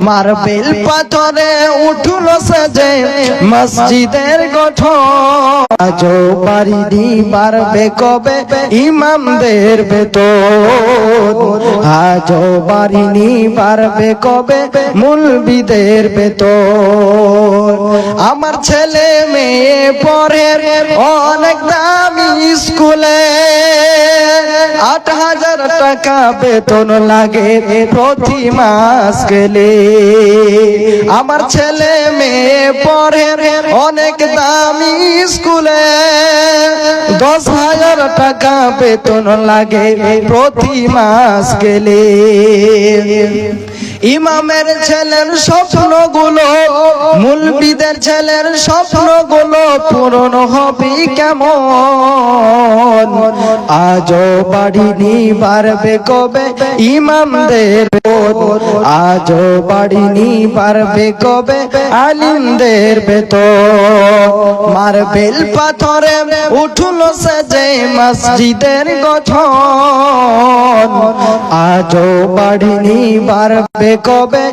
Marble পাথরে উঠল সেজে মসজিদের গঠন। আজও বাড়িনি বাড়বে কবে ইমামদের বেতন, আজও বাড়িনি বাড়বে কবে মুলবিদের বেতন। আমার ছেলে মেয়ে পড়ে অনেক দামি স্কুলে, ৮,০০০ টাকা বেতন লাগে প্রতি মাস গেলে। আমার ছেলে মেয়ে পড়ে অনেক দামি স্কুলে, ১০,০০০ টাকা বেতন লাগে প্রতি মাস গেলে। ইমামের ছেলের স্বপ্নগুলো, মুলবিদের ছেলের স্বপ্নগুলো পূরণ হবে কেমন? আজও বাড়িনি বাড়বে কবে ইমামদের বেতন, আজও বাড়িনি বাড়বে কবে আলিমদের বেতন। মার্বেল পাথরে উঠল সেজে মসজিদের গঠন, আজও বাড়িনি বাড়বে কবে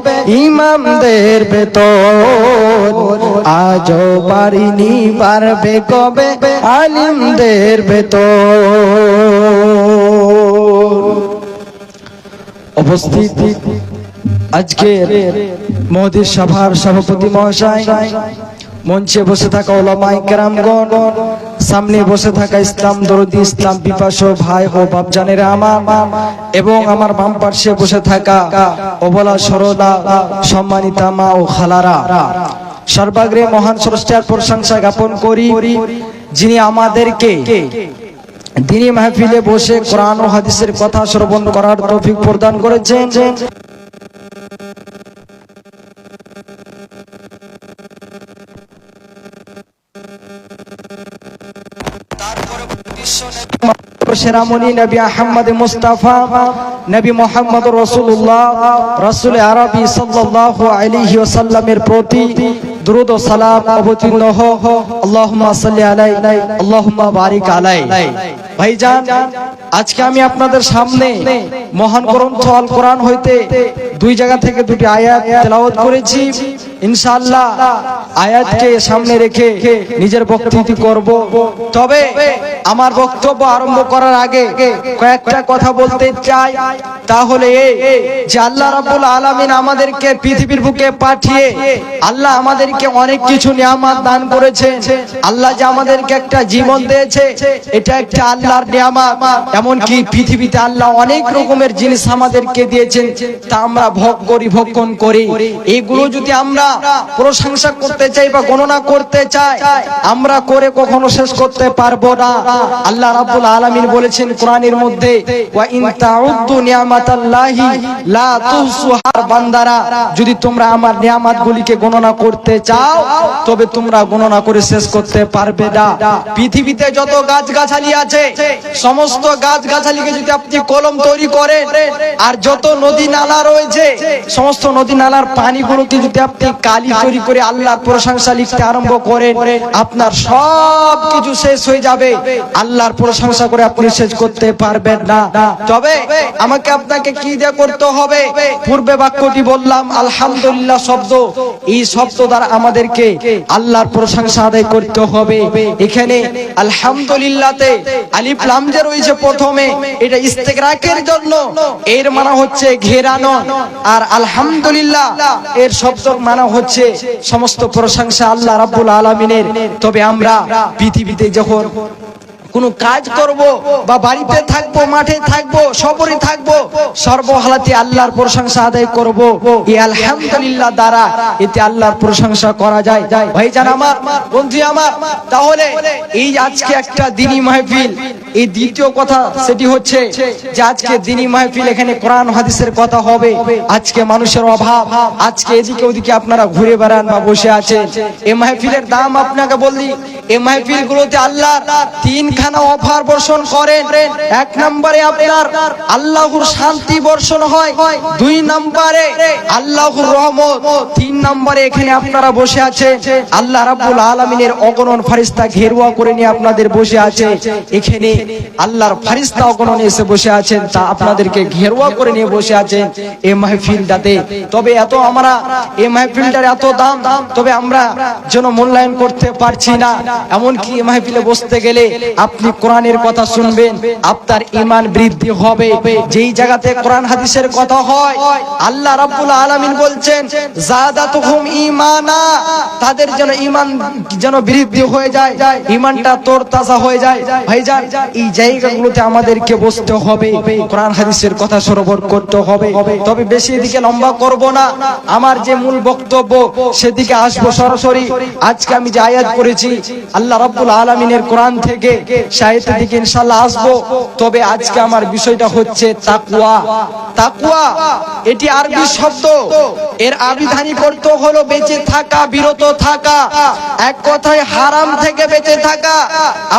ইমামদের বেতন, আজও বাড়িনি বাড়বে কবে আলিমদের বেতন। উপস্থিত আজকের মহদির সভার সভাপতি মহাশয়, মঞ্চে বসে থাকা উলামায়ে কেরামগণ, সামনে বসে থাকা ইসলাম দরদি ইসলাম পিপাসু ভাই ও বাপজানেরা আমার, এবং আমার বাম পাশে বসে থাকা অবলা সরলা সম্মানিতা মা ও খালারা, সর্বাগ্রে মহান স্রষ্টার প্রশংসা জ্ঞাপন করি, যিনি আমাদেরকে দ্বীনি মাহফিলে বসে কোরআন ও হাদিসের কথা শ্রবণ করার তৌফিক প্রদান করেছেন। সেরামণি নবী আহমদ মুস্তাফা নবী মুহাম্মদ রাসূলুল্লাহ রাসূল আরবি সাল্লাল্লাহু আলাইহি ওয়াসাল্লামের প্রতি দুরূদ ও সালাম অবতীর্ণ হোক। আল্লাহুম্মা সাল্লি আলাইহি আল্লাহুম্মা বারিক আলাইহি। ভাইজান, আজকে আমি আপনাদের সামনে মহান গ্রন্থ আল কোরআন হইতে দুই জায়গা থেকে দুটি আয়াত তেলাওয়াত করেছি। ইনশাআল্লাহ আয়াতকে সামনে রেখে নিজের বক্তব্য করব। তবে আমার বক্তব্য আরম্ভ করার আগে কয়েকটা কথা বলতে চাই। তাহলে যে আল্লাহ রাব্বুল আলামিন আমাদেরকে পৃথিবীর বুকে পাঠিয়ে আল্লাহ আমাদেরকে অনেক কিছু নিয়ামত দান করেছে। আল্লাহ যে আমাদেরকে একটা জীবন দিয়েছে, এটা একটা আল্লাহর নিয়ামত। এমনকি পৃথিবীতে আল্লাহ অনেক রকমের জিনিস আমাদেরকে দিয়েছেন, তা আমরা ভোগ করি, ভক্ষণ করি। এগুলো যদি আমরা প্রশংসা করতে চাই বা গণনা করতে চাই, আমরা করে কখনো শেষ করতে পারবো না। আল্লাহ রাব্বুল আলামিন বলেছেন কোরআনের মধ্যে, ওয়া ইন তাউদ্দু নিয়ামাতাল্লাহি লা তুহসুহা। বান্দারা, যদি তোমরা আমার নিয়ামতগুলিকে গণনা করতে চাও, তবে তোমরা গণনা করে শেষ করতে পারবে না। পৃথিবীতে যত গাছগাছালি আছে, সমস্ত গাছগাছালিকে যদি আপনি কলম তৈরি করেন, আর যত নদী নালা রয়েছে, সমস্ত নদী নালার পানিগুলোকে যদি আপনি কালি তৈরি করে আল্লাহর প্রশংসা লিখতে আরম্ভ করেন, আপনার সব কিছু শেষ হয়ে যাবে। আল্লাহর প্রশংসা করে আপনি শেষ করতে পারবেন না। তবে আমাকে আপনাকে কি দিয়ে করতে হবে? পূর্বে বাক্যটি বললাম, আলহামদুলিল্লাহ শব্দ, এই শব্দ দ্বারা আমাদেরকে আল্লাহর প্রশংসা আদায় করতে হবে। এখানে আলহামদুলিল্লাহতে আলিফ লাম যে রয়েছে প্রথমে, এটা ইস্তেগরাকের জন্য, এর মানে হচ্ছে ঘেরানো। আর আলহামদুলিল্লাহ এর শব্দের মানে হচ্ছে সমস্ত প্রশংসা আল্লাহ রাব্বুল আলামিনের। তবে আমরা পৃথিবীতে যখন কোনো কাজ করব বা বাড়িতে থাকবো, মাঠে থাকবো, সফরে থাকবো, সর্বহালাতে আল্লাহর প্রশংসা আদায় করব। এই আলহামদুলিল্লাহ দ্বারা এতে আল্লাহর প্রশংসা করা যায়। ভাইজান আমার, বন্ধু আমার, তাহলে এই আজকে একটা দ্বীনি মাহফিল, এই দ্বিতীয় কথা সেটি হচ্ছে যে আজকে দ্বীনি মাহফিল, এখানে কোরআন হাদিসের কথা হবে। আজকে মানুষের অভাব, আজকে এদিকে ওদিকে আপনারা ঘুরে বেড়ান বা বসে আছেন। এই মাহফিলের দাম আপনাকে বলি, এই মাহফিল গুলোতে আল্লাহর তিনখানা খানা অফার বর্ষণ করেন, এক নম্বরে আপনার আল্লাহর শান্তি বর্ষণ হয়, দুই নম্বরে আল্লাহর রহমত, তিন নম্বরে এখানে আপনারা বসে আছেন আল্লাহ রাব্বুল আলামিনের অগণন ফেরেশতা ঘেরুয়া করে নিয়ে আপনাদের বসে আছে। এখানে আল্লাহর ফেরেশতা অগণন এসে বসে আছেন, তা আপনাদেরকে ঘেরুয়া করে নিয়ে বসে আছেন এই মাহফিলটাতে। তবে এত আমরা এই মাহফিলটার এত দাম, তবে আমরা যেন মূল্যায়ন করতে পারছি না। এমনকি এই মাহফিলে বসতে গেলে আপনি কোরআনের কথা শুনবেন, আপনার ঈমান বৃদ্ধি হবে। যেই জায়গাতে কোরআন হাদিসের কথা হয়, আল্লাহ রাব্বুল আলামিন বলছেন যাদাতুহুম ঈমানা, তাদের যেন ঈমান যেন বৃদ্ধি হয়ে যায়, ঈমানটা তরতাজা হয়ে যায়। ভাইজান, এই জায়গাগুলোতে আমাদেরকে বসতে হবে, কোরআন হাদিসের কথা শ্রবণ করতে হবে। তবে বেশি এদিকে লম্বা করব না, আমার যে মূল বক্তব্য সেদিকে আসবো সরাসরি। আজকে আমি যে আয়াত পড়েছি আল্লাহ রাব্বুল আলামিনের কোরআন থেকে, সেই আয়াতের দিকে ইনশাআল্লাহ আসবো। তবে আজকে আমার বিষয়টা হচ্ছে তাকওয়া। তাকওয়া এটি আরবি শব্দ, এর আবিধানিক অর্থ হলো বেঁচে থাকা, বিরত থাকা, এক কথায় হারাম থেকে বেঁচে থাকা।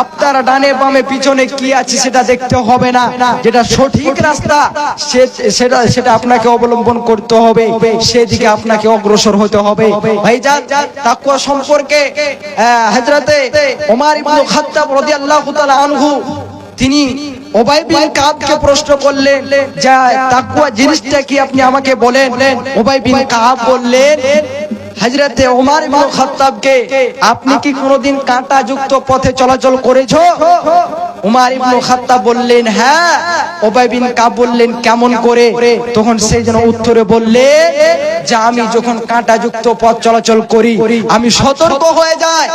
আপনারা ডানে বামে পিছনে কি আছে সেটা দেখতে হবে না, যেটা সঠিক রাস্তা সেটা আপনাকে অবলম্বন করতে হবে, সেদিকে আপনাকে অগ্রসর হতে হবে। ভাইজান, তাকওয়া সম্পর্কে হযরতে ওমর ইবনে খাত্তাব রাদিয়াল্লাহু তাআলা আনহু তিনি উবাই বিন কাবকে প্রশ্ন করলেন যে তাকওয়া জিনিসটা কি, আপনি আমাকে বলেন। উবাই বিন কাব বললেন হযরতে ওমর ইবনে খাত্তাবকে, আপনি কি কোনোদিন কাঁটাযুক্ত পথে চলাচল করেছো? ওমর ইবনে খাত্তাব বললেন হ্যাঁ। উবাই বিন কাব বললেন কেমন করে? তখন সেই যেন উত্তরে বললেন যে আমি যখন কাঁটাযুক্ত পথ চলাচল করি আমি সতর্ক হয়ে যাই,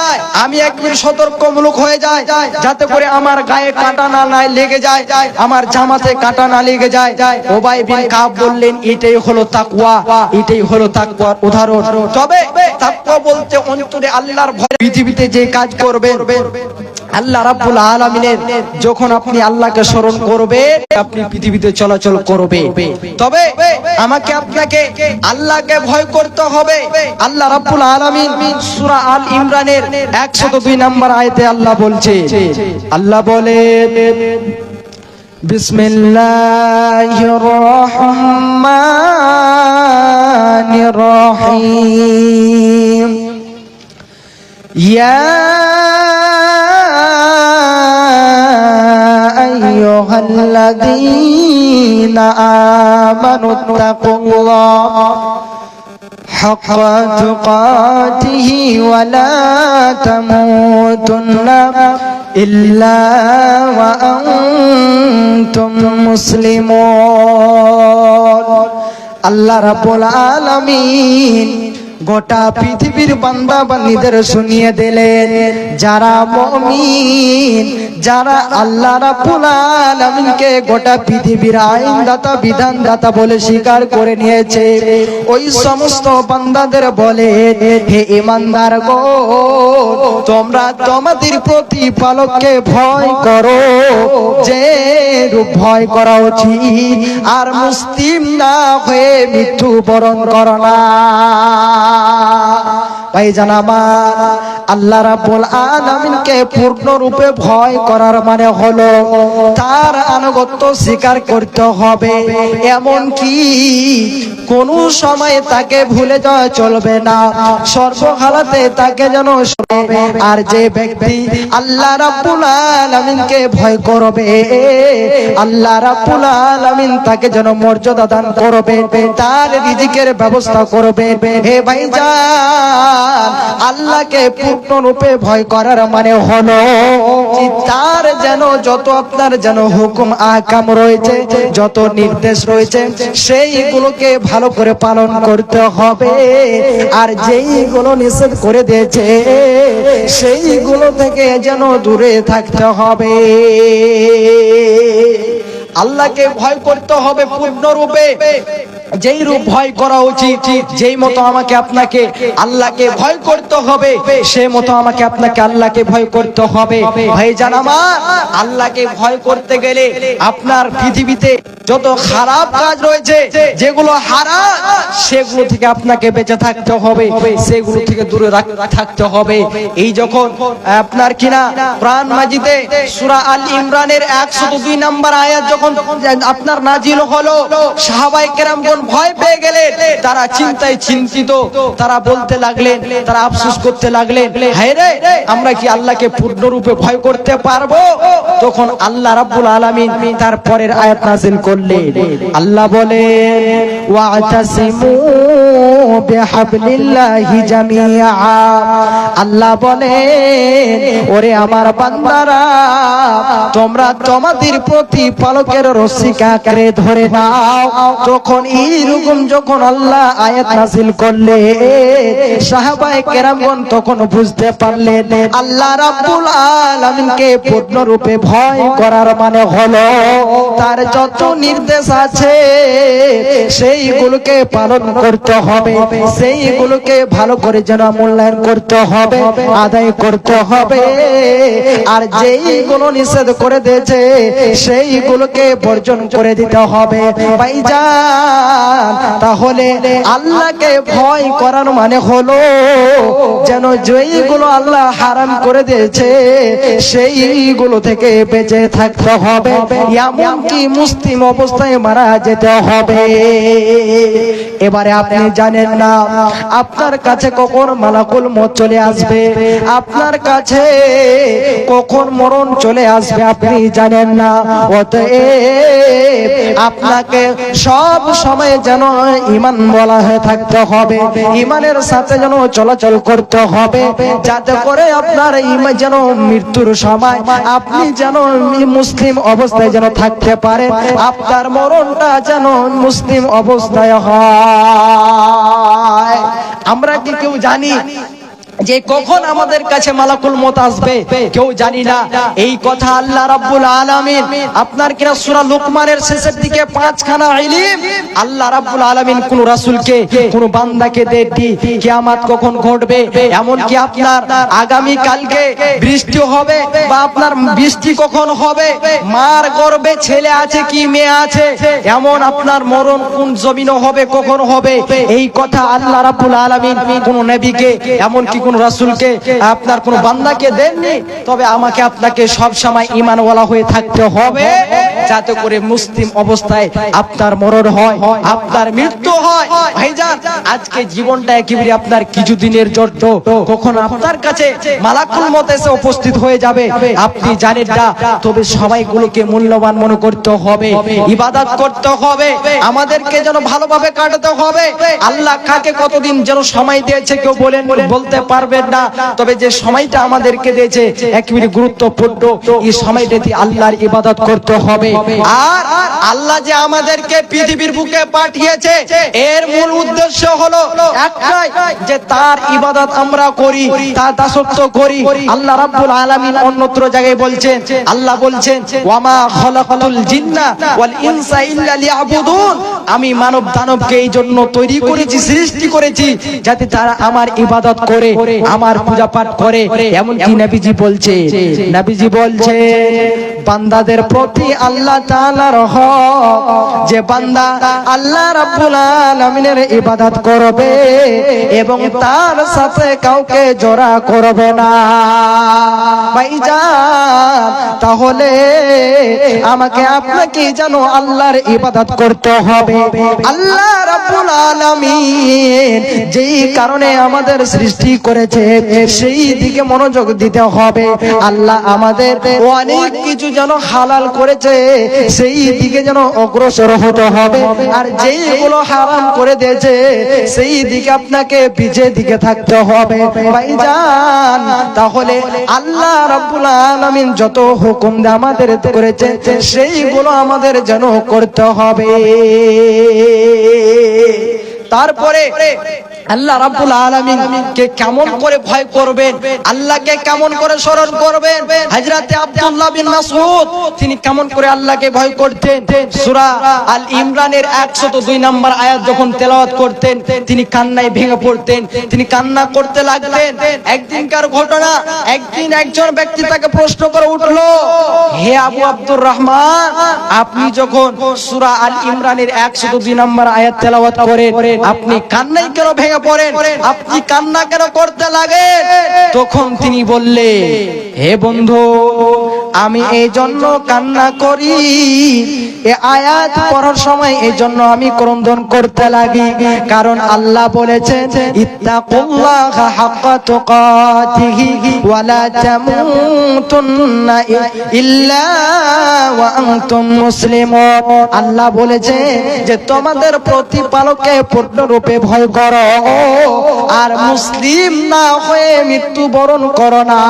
আমি একবার সতর্কমূলক হয়ে যাই যাতে করে আমার গায়ে কাঁটা না লেগে যায়, আমার জামাতে কাঁটা না লেগে যায়। উবাই বিন কাব বললেন এটাই হলো তাকওয়া, এটাই হলো তাকওয়ার উদাহরণ। তবে তাকওয়া বলতে অন্তরে আল্লাহর ভয়, পৃথিবীতে যে কাজ করবেন আল্লাহ রাব্বুল আলামিনের, যখন আপনি আল্লাহকে স্মরণ করবেন আপনি পৃথিবীতে চলাচল করবে। তবে আমাকে আপনাকে আল্লাহকে ভয় করতে হবে। আল্লাহ রাব্বুল আলামিন সূরা আল ইমরানের 102 নম্বর আয়াতে আল্লাহ বলছে, আল্লাহ বলেন বিসমিল্লাহির রহমানির রহিম, ইয়া আইয়ুহাল্লাযীনা আমানুত্তাকুল্লাহ হাক্কা তুকাতিহি ওয়া লা তামুতুন্না ইল্লা ওয়া আনতুম মুসলিমুন। আল্লাহ রাব্বুল আলামিন গোটা পৃথিবীর বান্দা বান্দীদের শুনিয়ে দিলেন, যারা মুমিন, যারা আল্লাহ রাব্বুল আলামিনকে গোটা পৃথিবীর আইনদাতা বিধানদাতা বলে স্বীকার করে নিয়েছে, ওই সমস্ত বান্দাদের বলে হে ঈমানদারগণ, তোমরা তোমাদের প্রতিপালককে ভয় করো যে রূপ ভয় করা উচিত, আর মুসলিম না হয়ে মৃত্যুবরণ করো না। ভাইজান আমার, আল্লাহ রাব্বুল আলামিনকে পূর্ণরূপে ভয় করার মানে হলো তার আনুগত্য স্বীকার করতে হবে, এমন কি কোন সময় তাকে ভুলে যাওয়া চলবে না, সর্বহালাতে তাকে যেন স্মরণ। আর যে ব্যক্তি আল্লাহ রাব্বুল আলামিনকে ভয় করবে, আল্লাহ রাব্বুল আলামিন তাকে যেন মর্যাদা দান করবে, তার রিজিকের ব্যবস্থা করবে। হে ভাইজান, আল্লাহকে পূর্ণরূপে ভয় করার মানে হলো তার যেন যত আপনার যেন হুকুম আহকাম রয়েছে, যত নির্দেশ রয়েছে সেইগুলোকে ভালো করে পালন করতে হবে, আর যেইগুলো নিষেধ করে দিয়েছে সেইগুলো থেকে যেন দূরে থাকতে হবে। আল্লাহকে ভয় করতে হবে পূর্ণরূপে। যেই রূপ ভয় করা উচিত, যেই মতো আমাকে আপনাকে আল্লাহকে ভয় করতে হবে, সেই মতো আমাকে আপনাকে আল্লাহকে ভয় করতে হবে। ভাইজান আমার, আল্লাহকে ভয় করতে গেলে আপনার পৃথিবীতে যত খারাপ কাজ রয়েছে, যেগুলো হারাম, সেগুলো থেকে আপনাকে বেঁচে থাকতে হবে, সেগুলো থেকে দূরে থাকতে হবে। এই যখন আপনার কিনা কোরআন মাজিদে সূরা আল ইমরানের 102 নম্বর আয়াত যখন আপনার নাজিল হলো, সাহাবায়ে কেরামগণ ভয় পেয়ে গেলেন, তারা চিন্তায় চিন্তিত, তারা বলতে লাগলেন, তারা আফসোস করতে লাগলেন, হায় রে, আমরা কি আল্লাহকে পূর্ণরূপে ভয় করতে পারবো? তখন আল্লাহ রাব্বুল আলামিন তার পরের আয়াত নাযিল করলেন। আল্লাহ বলেন, ওয়াতাসিমু বিহাবলিল্লাহি জামিআ। আল্লাহ বলেন, ওরে আমার বান্দারা, তোমরা তোমাদের প্রতিপালকের রশি কাঁকড়ে ধরে নাও। তখন এইরকম যখন আল্লাহ আয়াত নাযিল করলেন, সাহাবায়ে কেরামগণ তখন বুঝতে পারলেন আল্লাহ রাব্বুল আলামিনকে পূর্ণরূপে ভয় করার মানে হলো তার যত নির্দেশ আছে সেইগুলোকে পালন করতে হবে, সেইগুলোকে ভালো করে যেন মূল্যায়ন করতে হবে, আদায় করতে হবে। আর যেইগুলো নিষেধ করে দিয়েছে সেইগুলোকে বর্জন করে দিতে হবে। ভাইজান, তাহলে আল্লাহকে ভয় করার মানে হলো যেন যেইগুলো আল্লাহ হারাম করে দিয়েছে সেইগুলো থেকে বেঁচে থাকতে হবে, এমনকি মুসলিম অবস্থায় মারা যেতে হবে। এবারে আপনি জানেন না আপনার কাছে কখন মালাকুল মউত চলে আসবে, আপনার কাছে কখন মরণ চলে আসবে আপনি জানেন না। অতএব আপনাকে সব সময় যেন ঈমান বলা হয়ে থাকতে হবে, ঈমানের সাথে যেন চলাচল করতে হবে, যাতে করে আপনার ঈমান যেন মৃত্যুর সময় আপনি যেন মুসলিম অবস্থায় যেন থাকতে পারে, আপনার মরণটা যেন মুসলিম অবস্থায় হয়। আমরা কি কেউ জানি যে কখন আমাদের কাছে মালাকুল মউত আসবে? কেউ জানি না। এই কথা আল্লাহ রাব্বুল আলামিন আপনার কিনা সূরা লুকমানের শেষের দিকে 5খানা ইলম আল্লাহ রাব্বুল আলামিন কোন রাসূলকে কোন বান্দাকে দেননি। কিয়ামত কখন ঘটবে, এমন কি আপনার আগামী কালকে বৃষ্টি হবে বা আপনার বৃষ্টি কখন হবে, মার গর্ভে ছেলে আছে কি মেয়ে আছে, এমন আপনার মরণ কোন জমিনে হবে, কখন হবে, এই কথা আল্লাহ রাব্বুল আলামিন কোন নবীকে এমন কি কোন রাসূলকে আপনার কোন বান্দাকে দেননি। তবে আমাকে আপনাকে সব সময় ঈমানওয়ালা হয়ে থাকতে হবে, যাতে করে মুসলিম অবস্থায় আপনার মরণ হয়, আপনার মৃত্যু হয়। ভাইজান, আজকে জীবনটা একেবারে আপনার কিছুদিনের জন্য, কখন আপনার কাছে মালাকুল মউত এসে উপস্থিত হয়ে যাবে আপনি জানেন না। তবে সবাইগুলোকে মূল্যবান মনে করতে হবে, ইবাদত করতে হবে, আমাদেরকে যেন ভালোভাবে কাটাতে হবে। আল্লাহ কাকে কতদিন যেন সময় দিয়েছে কেউ বলতে পারবেন না, তবে যে সময়টা আমাদেরকে দিয়েছে একেবারে গুরুত্বপূর্ণ। এই সময়টাতে আল্লাহর ইবাদত করতে হবে। আর আল্লাহ যে আমাদেরকে পৃথিবীর বুকে পাঠিয়েছে এর মূল উদ্দেশ্য হলো একটাই, যে তার ইবাদত আমরা করি, তার দাসত্ব করি। আল্লাহ রাব্বুল আলামিন অন্যত্র জায়গায় বলছেন, আল্লাহ বলছেন, ওয়ামা খালাকাতুল জিন্না ওয়াল ইনসা ইল্লা লিয়াবুদুন। আমি মানব দানবকে এই জন্য তৈরি করেছি, সৃষ্টি করেছি, যাতে তারা আমার ইবাদত করে, আমার পূজা পাঠ করে। এমনকি নবীজি বলছে বান্দাদের প্রতি আল্লাহ তাআলার হক, যে বান্দা আল্লাহ রাব্বুল আলামিনের ইবাদত করবে এবং তার সাথে কাউকে জড়া করবে না। ভাইজান, তাহলে আমাকে আপনাকে যেন আল্লাহর ইবাদত করতে হবে। আল্লাহ রাব্বুল আলামিন যেই কারণে আমাদের সৃষ্টি করেছে সেই দিকে মনোযোগ দিতে হবে। আল্লাহ আমাদের অনেক কিছু যেন হালাল করেছে সেই দিকে যেন অগ্রসর হতে হবে, আর যেইগুলো হারাম করে দিয়েছে সেই দিকে আপনাকে পিছের দিকে থাকতে হবে। ভাইজান, তাহলে আল্লাহ রাব্বুল আলামিন যত হুকুম আমাদের করেছে সেইগুলো আমাদের যেন করতে হবে। তারপরে আল্লাহ রাব্বুল আলামিন কে কেমন করে ভয় করবেন, আল্লাহকে কেমন করে স্মরণ করবেন। হযরতে আব্দুল্লাহ বিন মাসউদ তিনি কেমন করে আল্লাহকে ভয় করতেন। সূরা আল ইমরানের 102 নম্বর আয়াত যখন তেলাওয়াত করতেন তিনি কান্নায় ভেঙে পড়তেন, তিনি কান্না করতে লাগলেন। একদিনকার ঘটনা, একদিন একজন ব্যক্তি তাকে প্রশ্ন করে উঠলো, হে আবু আব্দুর রহমান, আপনি যখন সূরা আল ইমরানের 102 নম্বর আয়াত তেলাওয়াত করেন আপনি কান্নায় কেন ভেঙে পড়েন, আপনি কান্না কেন করতে লাগেন? তখন তিনি বললেন, হে বন্ধু, আমি এই জন্য কান্না করি, এই আয়াত পড়ার সময় এই জন্য আমি ক্রন্দন করতে লাগি, কারণ আল্লাহ বলেছেন ইত্তাকুল্লাহা হাক্কা তুকাতিহি ওয়া লা তামুতুন্না ইল্লা ওয়া আনতুম মুসলিমুন। আল্লাহ বলেছে যে তোমাদের প্রতিপালককে পূর্ণরূপে ভয় করো আর মুসলিম না হয়ে মৃত্যুবরণ করো না।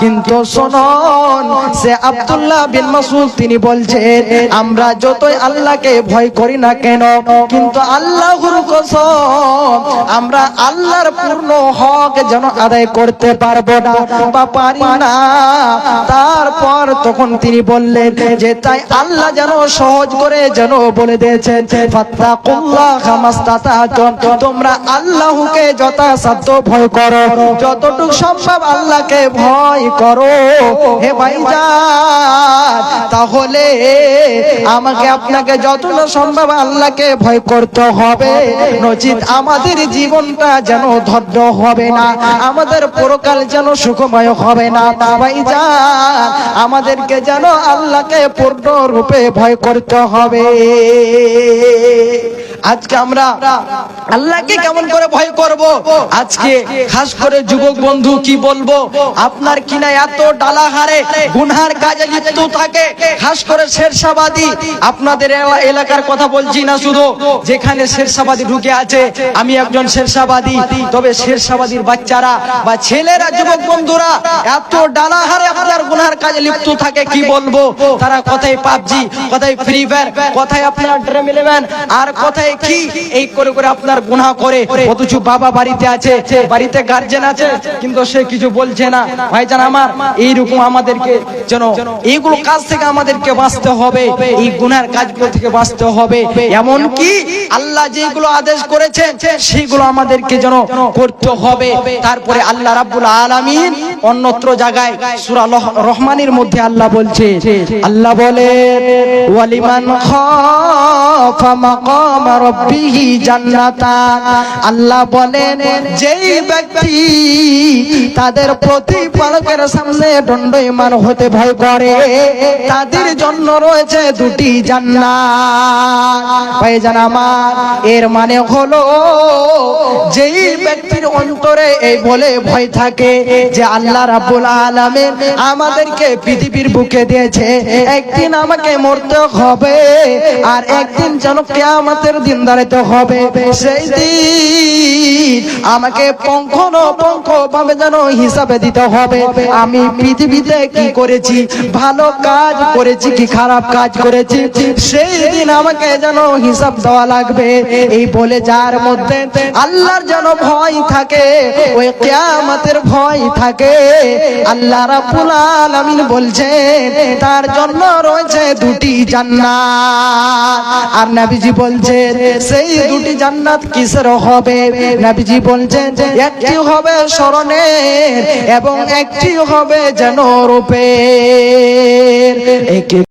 কিন্তু শুনুন, সে আব্দুল্লাহ বিন মাসউদ তিনি বলছেন, আমরা যতই আল্লাহকে ভয় করি না কেন, কিন্তু আল্লাহর কসম আমরা আল্লাহর পূর্ণ হক যেন আদায় করতে পারবো না বা পারি না। তারপর তখন তিনি বললেন যে তাই আল্লাহ যেন সহজ করে যেন বলে দিয়েছেন, ফাত্তাকুল্লাহা মাস্তাতাতুম, তোমরা আল্লাহকে যথাসাধ্য ভয় করো, যতটুকু সম্ভব আল্লাহকে ভয় করো। হে ভাইজান, তাহলে আমাকে আপনাকে যতটা সম্ভব আল্লাহকে ভয় করতে হবে, নচিত আমাদের জীবনটা যেন ধন্য হবে না, আমাদের পরকাল যেন সুখময় হবে না। ভাইজান, আমাদেরকে যেন আল্লাহকে পূর্ণরূপে ভয় করতে হবে। আজকে আমরা আল্লাহকে কেমন করে ভয় করব? আজকে খাস করে যুবক বন্ধু কি বলবো, আপনার কিনা এত ডালাহারে গুনহার কাজে লিপ্ত থাকে, খাস করে শেরশাবাদী, আপনাদের এলাকার কথা বলছি না শুধু, যেখানে শেরশাবাদী ঢুকে আছে, আমি একজন শেরশাবাদী, তবে শেরশাবাদীর বাচ্চারা বা ছেলেরা, যুবক বন্ধুরা এত ডালাহারে আপনার গুনহার কাজে লিপ্ত থাকে, কি বলবো। তারা কোথায় পাবজি, কোথায় ফ্রি ফায়ার, কোথায় আপনার ড্রিম 11 আর কোথায় কি এই করে করে আপনার গুনাহ করে। অথচ বাবা বাড়িতে আছে, বাড়িতে গার্জেন আছে, কিন্তু সে কিছু বলছে না। ভাইজান আমার, এইরকম আমাদেরকে যেন এইগুলো কাজ থেকে আমাদেরকে বাঁচতে হবে, এই গুনার কাজগুলো থেকে বাঁচতে হবে। এমন কি আল্লাহ যেগুলো আদেশ করেছেন সেগুলো আমাদেরকে যেন করতে হবে। তারপরে আল্লাহ রাব্বুল আলামিন অন্যত্র জায়গায় সূরা রহমানের মধ্যে আল্লাহ বলছে, আল্লাহ বলে ওয়ালিমান খাফা মাকাম রাব্বিহি জান্নাতান। আল্লাহ বলেন যেই ব্যক্তি তাদের প্রতিপালকের সামনে দণ্ডায়মান হতে ভয় করে তাদের জন্য রয়েছে দুটি জান্নাত। ভাইজান আমার, এর মানে হলো যেই ব্যক্তির অন্তরে এই বলে ভয় থাকে যে আল্লাহ রাব্বুল আলামিন আমাদেরকে পৃথিবীর বুকে দিয়েছে, একদিন আমাকে মরতে হবে আর একদিন যেন কিয়ামতের দিন দাঁড়াতে হবে, সেই দিন আমাকে পঙ্খ ভাবে যেন হিসাবে দিতে হবে, আমি পৃথিবীতে কি করেছি, ভালো কাজ করেছি কি খারাপ কাজ করেছি, সেই দিন আমাকে যেন হিসাব দেওয়া লাগবে। এই বলে যার মধ্যে আল্লাহর যেন ভয় থাকে, ওই কিয়ামতের ভয় থাকে, আল্লাহ রাব্বুল আলামিন বলছেন তার জন্য রয়েছে দুটি জান্নাত। আর নবীজি বলছেন সেই দুটি জান্নাত কিসের হবে? নবীজি বলছেন একটি হবে স্মরণের এবং একটি হবে যেন রূপের।